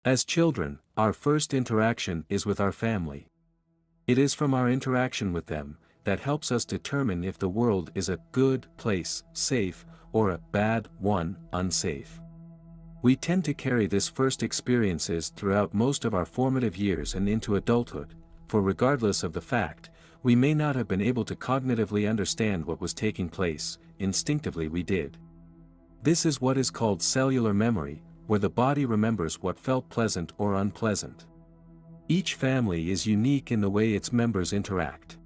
As children, our first interaction is with our family. It is from our interaction with them that helps us determine if the world is a good place, safe, or a bad one, unsafe. We tend to carry this first experiences throughout most of our formative years and into adulthood, for regardless of the fact, we may not have been able to cognitively understand what was taking place, instinctively we did. This is what is called cellular memory, where the body remembers what felt pleasant or unpleasant. Each family is unique in the way its members interact.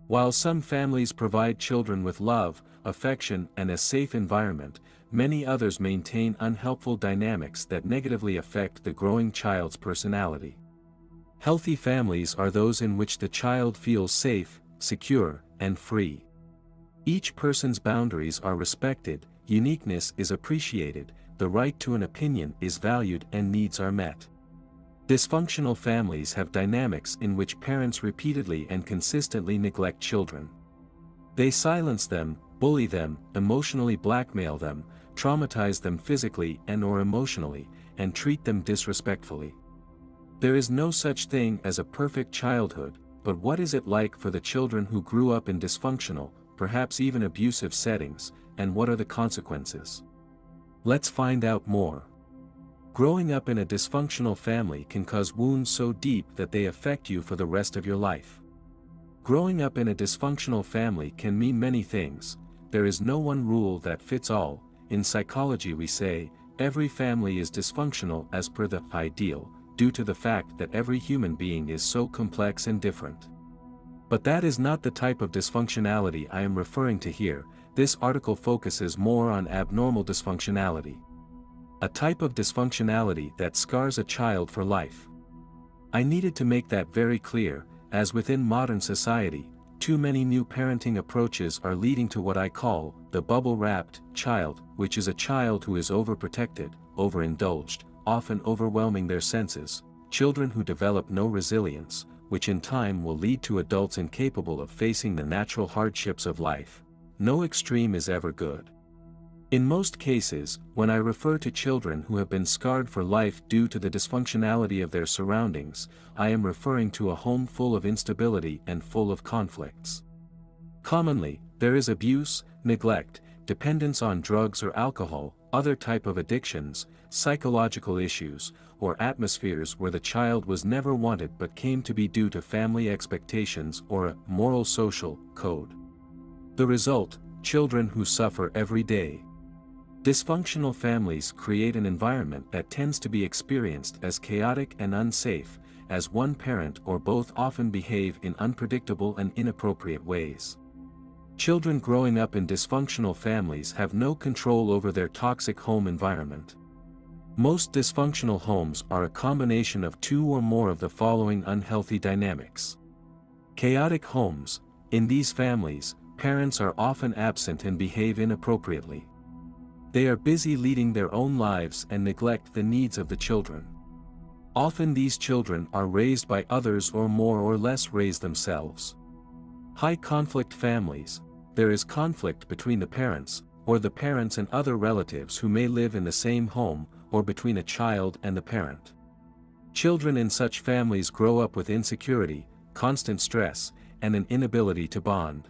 While some families provide children with love, affection, and a safe environment, many others maintain unhelpful dynamics that negatively affect the growing child's personality. Healthy families are those in which the child feels safe, secure, and free. Each person's boundaries are respected, uniqueness is appreciated, the right to an opinion is valued, and needs are met. Dysfunctional families have dynamics in which parents repeatedly and consistently neglect children. They silence them, bully them, emotionally blackmail them, traumatize them physically and/or emotionally, and treat them disrespectfully. There is no such thing as a perfect childhood, but what is it like for the children who grew up in dysfunctional, perhaps even abusive settings, and what are the consequences? Let's find out more. Growing up in a dysfunctional family can cause wounds so deep that they affect you for the rest of your life. Growing up in a dysfunctional family can mean many things. There is no one rule that fits all. In psychology we say, every family is dysfunctional as per the ideal, due to the fact that every human being is so complex and different. But that is not the type of dysfunctionality I am referring to here. This article focuses more on abnormal dysfunctionality. A type of dysfunctionality that scars a child for life. I needed to make that very clear, as within modern society, too many new parenting approaches are leading to what I call the bubble-wrapped child, which is a child who is overprotected, overindulged, often overwhelming their senses, children who develop no resilience, which in time will lead to adults incapable of facing the natural hardships of life. No extreme is ever good. In most cases, when I refer to children who have been scarred for life due to the dysfunctionality of their surroundings, I am referring to a home full of instability and full of conflicts. Commonly, there is abuse, neglect, dependence on drugs or alcohol, other type of addictions, psychological issues, or atmospheres where the child was never wanted but came to be due to family expectations or a moral social code. The result, children who suffer every day. Dysfunctional families create an environment that tends to be experienced as chaotic and unsafe, as one parent or both often behave in unpredictable and inappropriate ways. Children growing up in dysfunctional families have no control over their toxic home environment. Most dysfunctional homes are a combination of two or more of the following unhealthy dynamics. Chaotic homes. In these families, parents are often absent and behave inappropriately. They are busy leading their own lives and neglect the needs of the children. Often these children are raised by others or more or less raised themselves. High conflict families. There is conflict between the parents, or the parents and other relatives who may live in the same home, or between a child and the parent. Children in such families grow up with insecurity, constant stress, and an inability to bond.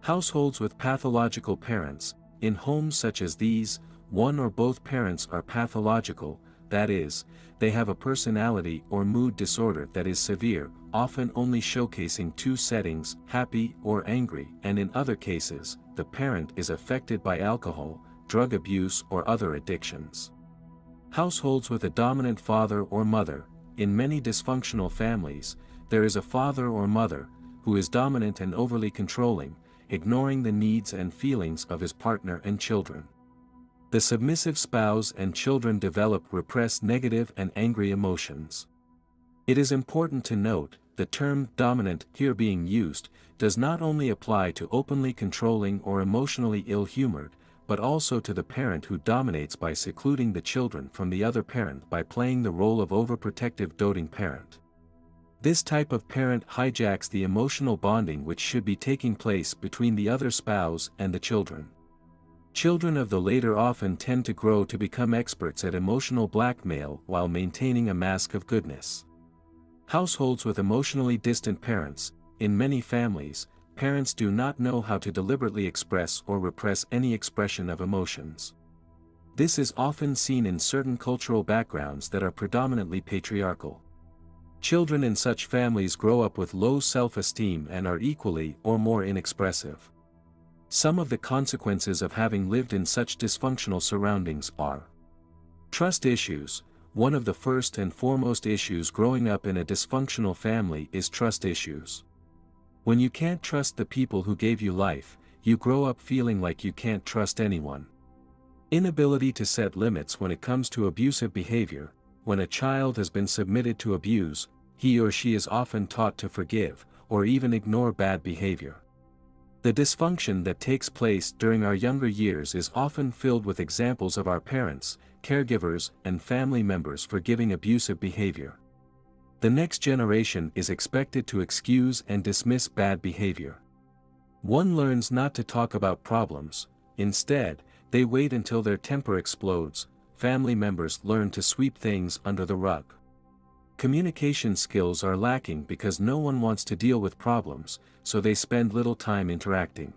Households with pathological parents. In homes such as these, one or both parents are pathological, that is, they have a personality or mood disorder that is severe, often only showcasing two settings, happy or angry, and in other cases, the parent is affected by alcohol, drug abuse or other addictions. Households with a dominant father or mother. In many dysfunctional families, there is a father or mother, who is dominant and overly controlling, ignoring the needs and feelings of his partner and children. The submissive spouse and children develop repressed negative and angry emotions. It is important to note, the term dominant here being used, does not only apply to openly controlling or emotionally ill-humored, but also to the parent who dominates by secluding the children from the other parent by playing the role of overprotective doting parent. This type of parent hijacks the emotional bonding which should be taking place between the other spouse and the children. Children of the later often tend to grow to become experts at emotional blackmail while maintaining a mask of goodness. Households with emotionally distant parents. In many families, parents do not know how to deliberately express or repress any expression of emotions. This is often seen in certain cultural backgrounds that are predominantly patriarchal. Children in such families grow up with low self-esteem and are equally or more inexpressive. Some of the consequences of having lived in such dysfunctional surroundings are trust issues. One of the first and foremost issues growing up in a dysfunctional family is trust issues. When you can't trust the people who gave you life, you grow up feeling like you can't trust anyone. Inability to set limits when it comes to abusive behavior. When a child has been submitted to abuse, he or she is often taught to forgive, or even ignore bad behavior. The dysfunction that takes place during our younger years is often filled with examples of our parents, caregivers, and family members forgiving abusive behavior. The next generation is expected to excuse and dismiss bad behavior. One learns not to talk about problems. Instead, they wait until their temper explodes. Family members learn to sweep things under the rug. Communication skills are lacking because no one wants to deal with problems, so they spend little time interacting.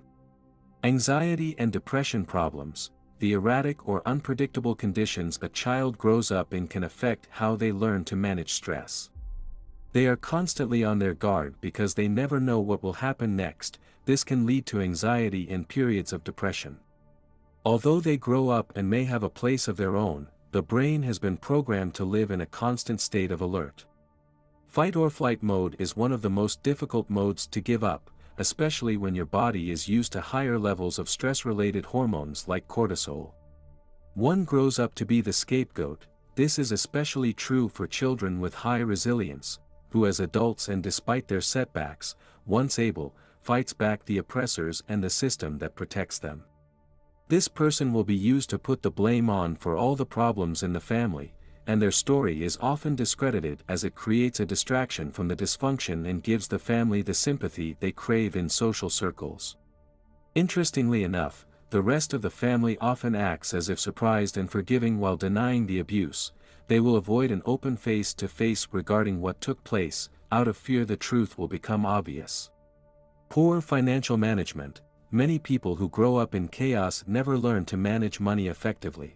Anxiety and depression problems. The erratic or unpredictable conditions a child grows up in can affect how they learn to manage stress. They are constantly on their guard because they never know what will happen next. This can lead to anxiety and periods of depression. Although they grow up and may have a place of their own, the brain has been programmed to live in a constant state of alert. Fight or flight mode is one of the most difficult modes to give up, especially when your body is used to higher levels of stress-related hormones like cortisol. One grows up to be the scapegoat. This is especially true for children with high resilience, who as adults and despite their setbacks, once able, fights back the oppressors and the system that protects them. This person will be used to put the blame on for all the problems in the family, and their story is often discredited as it creates a distraction from the dysfunction and gives the family the sympathy they crave in social circles. Interestingly enough, the rest of the family often acts as if surprised and forgiving while denying the abuse. They will avoid an open face-to-face regarding what took place, out of fear the truth will become obvious. Poor financial management. Many people who grow up in chaos never learn to manage money effectively.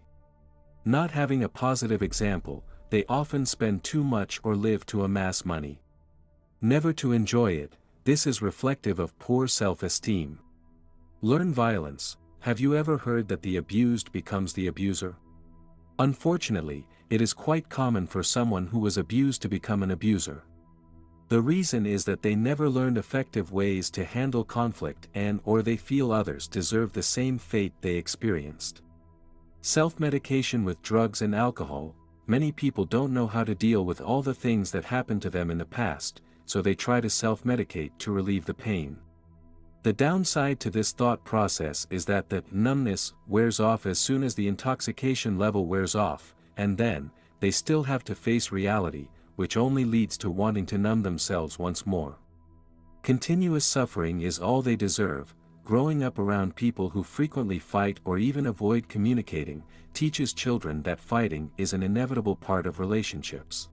Not having a positive example, they often spend too much or live to amass money. Never to enjoy it. This is reflective of poor self-esteem. Learn violence. Have you ever heard that the abused becomes the abuser? Unfortunately, it is quite common for someone who was abused to become an abuser. The reason is that they never learned effective ways to handle conflict or they feel others deserve the same fate they experienced. Self-medication with drugs and alcohol. Many people don't know how to deal with all the things that happened to them in the past, so they try to self-medicate to relieve the pain. The downside to this thought process is that the numbness wears off as soon as the intoxication level wears off, and then, they still have to face reality, which only leads to wanting to numb themselves once more. Continuous suffering is all they deserve. Growing up around people who frequently fight or even avoid communicating, teaches children that fighting is an inevitable part of relationships.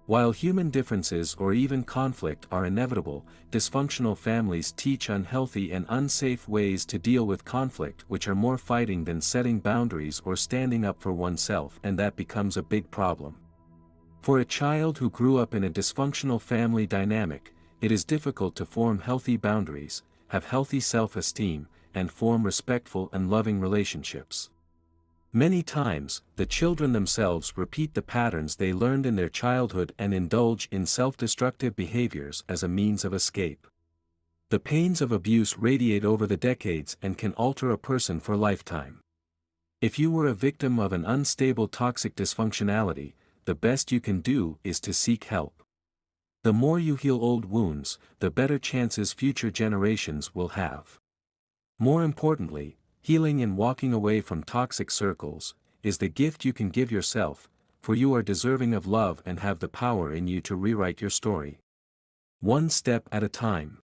While human differences or even conflict are inevitable, dysfunctional families teach unhealthy and unsafe ways to deal with conflict, which are more fighting than setting boundaries or standing up for oneself, and that becomes a big problem. For a child who grew up in a dysfunctional family dynamic, it is difficult to form healthy boundaries, have healthy self-esteem, and form respectful and loving relationships. Many times, the children themselves repeat the patterns they learned in their childhood and indulge in self-destructive behaviors as a means of escape. The pains of abuse radiate over the decades and can alter a person for a lifetime. If you were a victim of an unstable toxic dysfunctionality, the best you can do is to seek help. The more you heal old wounds, the better chances future generations will have. More importantly, healing and walking away from toxic circles is the gift you can give yourself, for you are deserving of love and have the power in you to rewrite your story. One step at a time.